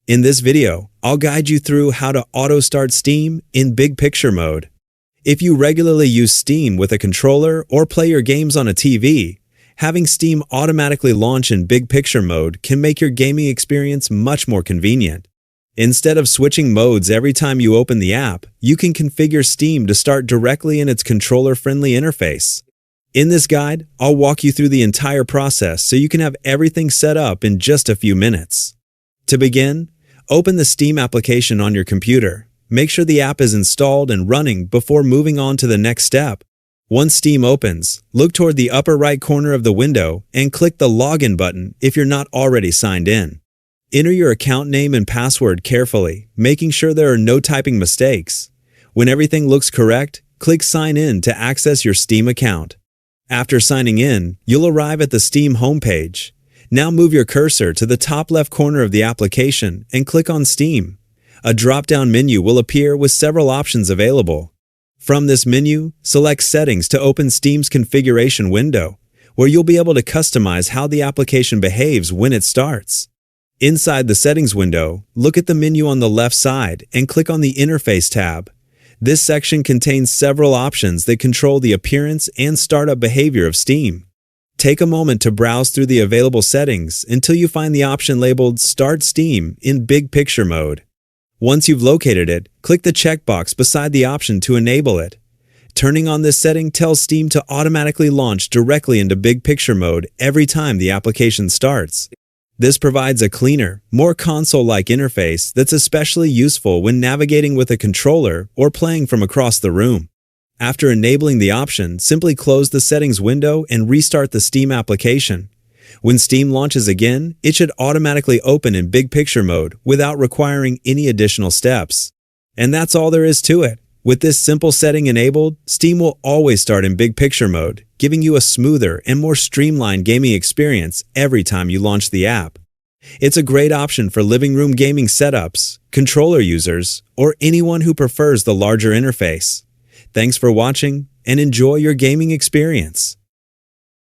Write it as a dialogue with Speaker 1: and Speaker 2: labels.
Speaker 1: In this video, I'll guide you through how to auto-start Steam in big picture mode. If you regularly use Steam with a controller or play your games on a TV, having Steam automatically launch in big picture mode can make your gaming experience much more convenient. Instead of switching modes every time you open the app, you can configure Steam to start directly in its controller-friendly interface. In this guide, I'll walk you through the entire process so you can have everything set up in just a few minutes. To begin, open the Steam application on your computer. Make sure the app is installed and running before moving on to the next step. Once Steam opens, look toward the upper right corner of the window and click the Login button if you're not already signed in. Enter your account name and password carefully, making sure there are no typing mistakes. When everything looks correct, click Sign In to access your Steam account. After signing in, you'll arrive at the Steam homepage. Now move your cursor to the top left corner of the application and click on Steam. A drop-down menu will appear with several options available. From this menu, select Settings to open Steam's configuration window, where you'll be able to customize how the application behaves when it starts. Inside the Settings window, look at the menu on the left side and click on the Interface tab. This section contains several options that control the appearance and startup behavior of Steam. Take a moment to browse through the available settings until you find the option labeled Start Steam in Big Picture Mode. Once you've located it, click the checkbox beside the option to enable it. Turning on this setting tells Steam to automatically launch directly into Big Picture Mode every time the application starts. This provides a cleaner, more console-like interface that's especially useful when navigating with a controller or playing from across the room. After enabling the option, simply close the settings window and restart the Steam application. When Steam launches again, it should automatically open in big picture mode without requiring any additional steps. And that's all there is to it. With this simple setting enabled, Steam will always start in big picture mode, giving you a smoother and more streamlined gaming experience every time you launch the app. It's a great option for living room gaming setups, controller users, or anyone who prefers the larger interface. Thanks for watching and enjoy your gaming experience.